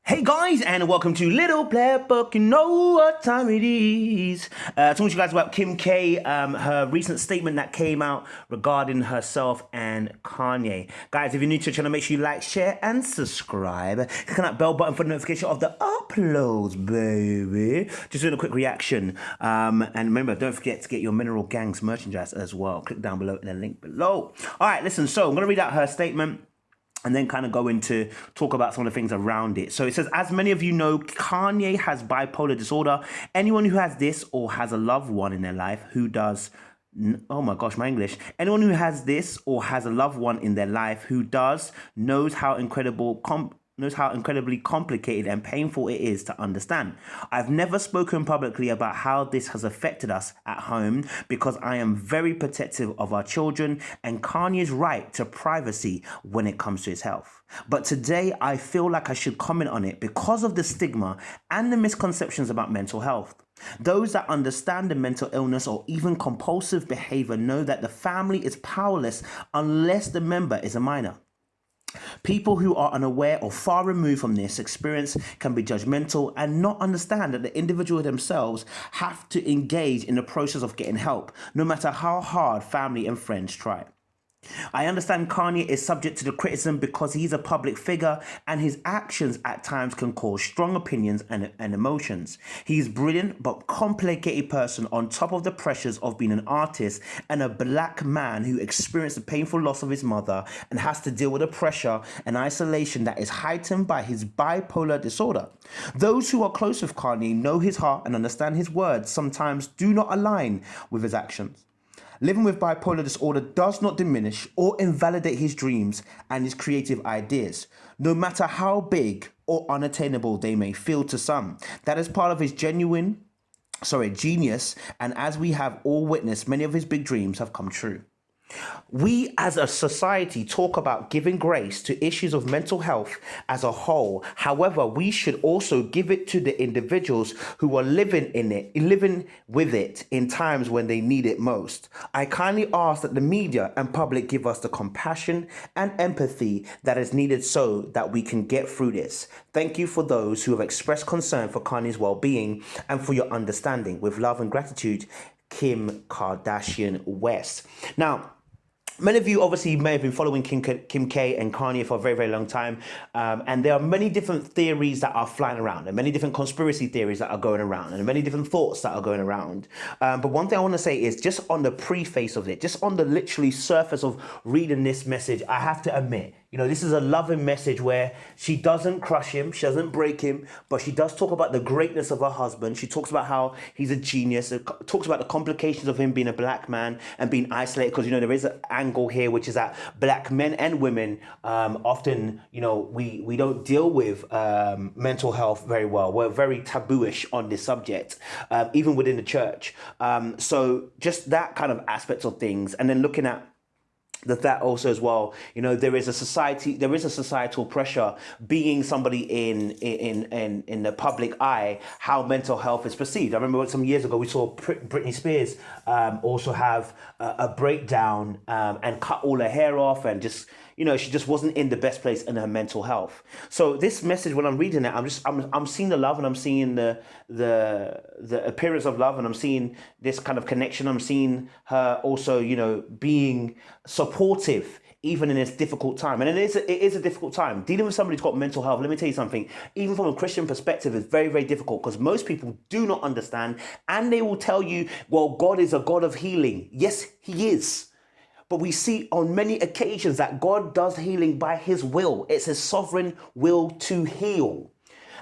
Hey guys, and welcome to Little Black Book. You know what time it is. Talking to you guys about Kim K, her recent statement that came out regarding herself and Kanye. Guys, if you're new to the channel, make sure you like, share, and subscribe. Click on that bell button for the notification of the uploads, baby. Just doing a quick reaction. And remember, don't forget to get your Mineral Gangs merchandise as well. Click down below in the link below. All right, listen, so I'm going to read out her statement and then kind of go into talk about some of the things around it. So it says, as many of you know, Kanye has bipolar disorder. Anyone who has this or has a loved one in their life who does, oh my gosh, my English. Anyone who has this or has a loved one in their life who does knows how incredibly complicated and painful it is to understand. I've never spoken publicly about how this has affected us at home because I am very protective of our children and Kanye's right to privacy when it comes to his health. But today I feel like I should comment on it because of the stigma and the misconceptions about mental health. Those that understand the mental illness or even compulsive behavior know that the family is powerless unless the member is a minor. People who are unaware or far removed from this experience can be judgmental and not understand that the individual themselves have to engage in the process of getting help, no matter how hard family and friends try. I understand Kanye is subject to the criticism because he's a public figure and his actions at times can cause strong opinions and emotions. He's a brilliant but complicated person on top of the pressures of being an artist and a black man who experienced the painful loss of his mother and has to deal with the pressure and isolation that is heightened by his bipolar disorder. Those who are close with Kanye know his heart and understand his words sometimes do not align with his actions. Living with bipolar disorder does not diminish or invalidate his dreams and his creative ideas, no matter how big or unattainable they may feel to some. That is part of his genius, and as we have all witnessed, many of his big dreams have come true. We as a society talk about giving grace to issues of mental health as a whole. However, we should also give it to the individuals who are living with it in times when they need it most. I kindly ask that the media and public give us the compassion and empathy that is needed so that we can get through this. Thank you for those who have expressed concern for Kanye's well-being and for your understanding. With love and gratitude, Kim Kardashian West. Now, many of you obviously may have been following Kim K and Kanye for a very, very long time. And there are many different theories that are flying around and many different conspiracy theories that are going around and many different thoughts that are going around. But one thing I want to say is just on the preface of it, just on the literally surface of reading this message, I have to admit, this is a loving message where she doesn't crush him, she doesn't break him, but she does talk about the greatness of her husband. She talks about how he's a genius. It talks about the complications of him being a black man and being isolated, because, there is an angle here, which is that black men and women often, we don't deal with mental health very well. We're very tabooish on this subject, even within the church. So just that kind of aspects of things, and then looking at that also as well, there is a societal pressure being somebody in the public eye, how mental health is perceived. I remember some years ago we saw Britney Spears also have a breakdown and cut all her hair off, and just she just wasn't in the best place in her mental health. So this message, when I'm reading it, I'm seeing the love, and I'm seeing the appearance of love, and I'm seeing this kind of connection. I'm seeing her also, being supportive even in this difficult time. And it is a difficult time. Dealing with somebody who's got mental health, let me tell you something, even from a Christian perspective, is very, very difficult, because most people do not understand, and they will tell you, well, God is a God of healing. Yes, he is. But we see on many occasions that God does healing by his will. It's his sovereign will to heal.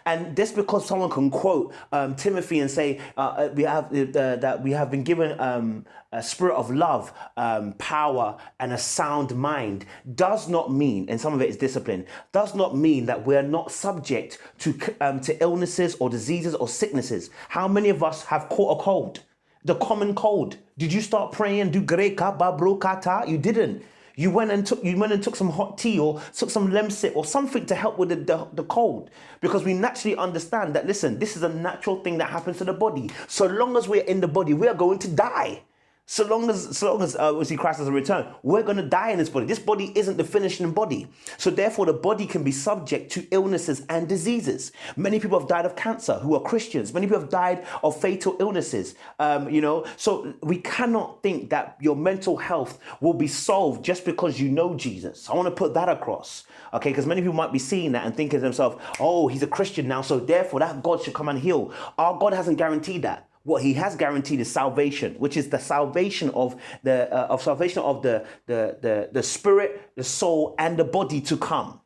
And just because someone can quote Timothy and say that we have been given a spirit of love, power, and a sound mind, does not mean, and some of it is discipline, does not mean that we're not subject to illnesses or diseases or sicknesses. How many of us have caught a cold? The common cold. Did you start praying, do greka, babro, kata? You didn't. You went and took some hot tea or took some Lemsip or something to help with the cold, because we naturally understand that, listen, this is a natural thing that happens to the body. So long as we're in the body, we are going to die. So long as obviously Christ doesn't return, we're going to die in this body. This body isn't the finishing body. So therefore, the body can be subject to illnesses and diseases. Many people have died of cancer who are Christians. Many people have died of fatal illnesses. So we cannot think that your mental health will be solved just because you know Jesus. I want to put that across. Okay, because many people might be seeing that and thinking to themselves, oh, he's a Christian now, so therefore that God should come and heal. Our God hasn't guaranteed that. What he has guaranteed is salvation, which is the salvation of the spirit, the soul, and the body to come.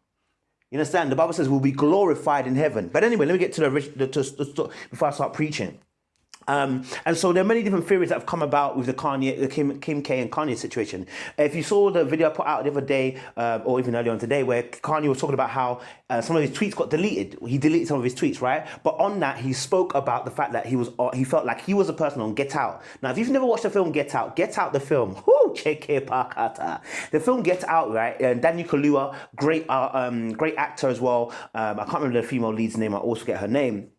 You understand? The Bible says we'll be glorified in heaven. But anyway, let me get to the before I start preaching. And so there are many different theories that have come about with the Kim K and Kanye situation. If you saw the video I put out the other day, or even earlier on today, where Kanye was talking about how some of his tweets got deleted. He deleted some of his tweets, right? But on that, he spoke about the fact that he felt like he was a person on Get Out. Now, if you've never watched the film Get Out the film, the film Get Out, right? Daniel Kaluuya, great actor as well. I can't remember the female lead's name. I also get her name.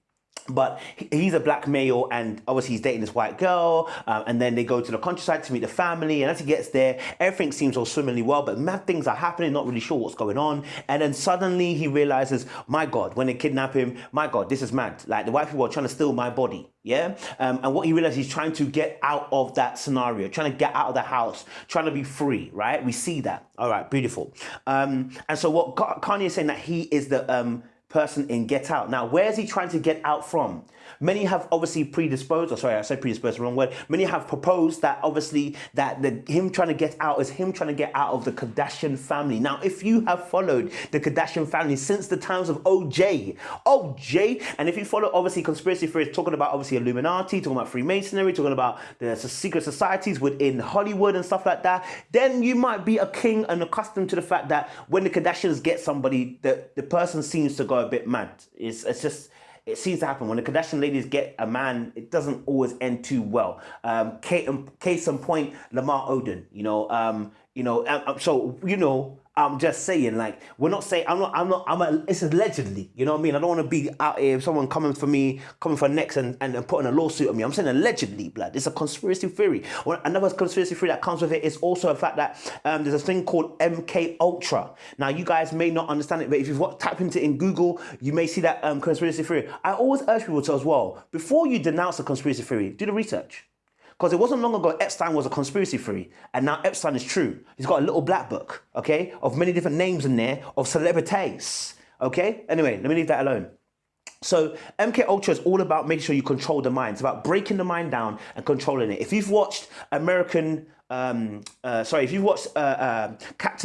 But he's a black male, and obviously he's dating this white girl, and then they go to the countryside to meet the family, and as he gets there, everything seems all swimmingly well, but mad things are happening, not really sure what's going on, and then suddenly he realizes, my God, when they kidnap him, my God, this is mad. Like, the white people are trying to steal my body, yeah? And what he realizes, he's trying to get out of that scenario, trying to get out of the house, trying to be free, right? We see that. All right, beautiful. And so what Kanye is saying, that he is the person in Get Out. Now, where is he trying to get out from? Many have obviously predisposed, or sorry, I said predisposed, the wrong word. Many have proposed that obviously that him trying to get out is him trying to get out of the Kardashian family. Now, if you have followed the Kardashian family since the times of OJ, and if you follow obviously conspiracy theories talking about obviously Illuminati, talking about Freemasonry, talking about the secret societies within Hollywood and stuff like that, then you might be a king and accustomed to the fact that when the Kardashians get somebody, the person seems to go a bit mad. It seems to happen when the Kardashian ladies get a man. It doesn't always end too well. Case in point, Lamar Odom. I'm just saying, like, we're not saying, it's allegedly, you know what I mean? I don't want to be out here, if someone coming for next and putting a lawsuit on me. I'm saying allegedly, blood. It's a conspiracy theory. Well, another conspiracy theory that comes with it is also the fact that there's a thing called MK Ultra. Now, you guys may not understand it, but if you've typed into it in Google, you may see that conspiracy theory. I always urge people to as well, before you denounce a conspiracy theory, do the research. Because it wasn't long ago Epstein was a conspiracy theory, and now Epstein is true. He's got a little black book, okay, of many different names in there, of celebrities, okay? Anyway, let me leave that alone. So MK Ultra is all about making sure you control the mind. It's about breaking the mind down and controlling it. If you've watched Captain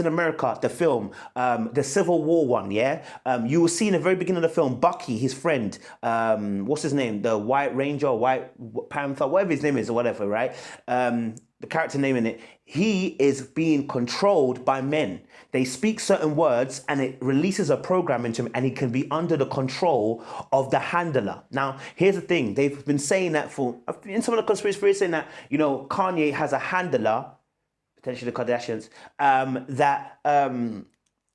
America, the film, the Civil War one, yeah, you will see in the very beginning of the film, Bucky, his friend, what's his name, the White Ranger, White Panther, whatever his name is or whatever, right? The character name in it, he is being controlled by men. They speak certain words and it releases a program into him, and he can be under the control of the handler. Now, here's the thing. They've been saying that in some of the conspiracy theories, saying that, Kanye has a handler, potentially the Kardashians,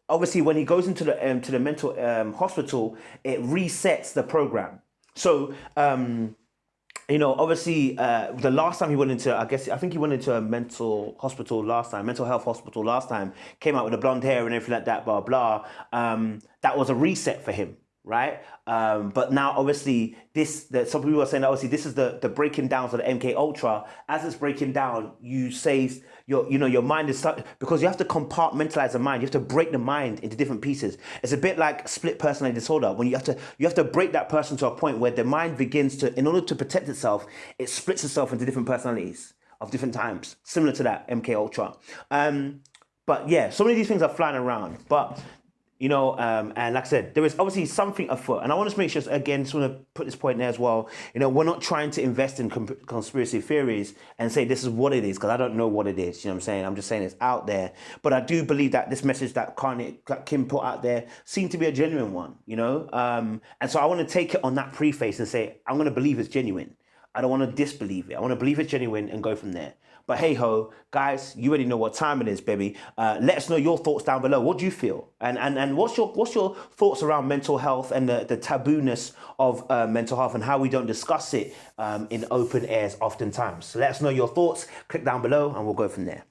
obviously when he goes into the mental hospital, it resets the program. So, obviously, the last time he went into, I think he went into a mental health hospital last time, came out with the blonde hair and everything like that, blah, blah. That was a reset for him, right? But now, obviously, some people are saying that obviously this is the breaking down of the MK Ultra. As it's breaking down, you say your mind is stuck, because you have to compartmentalize the mind. You have to break the mind into different pieces. It's a bit like split personality disorder, when you have to break that person to a point where the mind begins to, in order to protect itself, it splits itself into different personalities of different times, similar to that MK Ultra. But yeah, so many of these things are flying around, but. And like I said, there is obviously something afoot. And I want to make sure, again, just want to put this point there as well. We're not trying to invest in conspiracy theories and say this is what it is, because I don't know what it is. You know what I'm saying? I'm just saying it's out there. But I do believe that this message that Kim put out there seemed to be a genuine one, And so I want to take it on that preface and say, I'm going to believe it's genuine. I don't want to disbelieve it. I want to believe it's genuine and go from there. But hey ho, guys, you already know what time it is, baby. Let us know your thoughts down below. What do you feel? And what's your thoughts around mental health and the tabooness of mental health and how we don't discuss it in open airs oftentimes? So let us know your thoughts. Click down below and we'll go from there.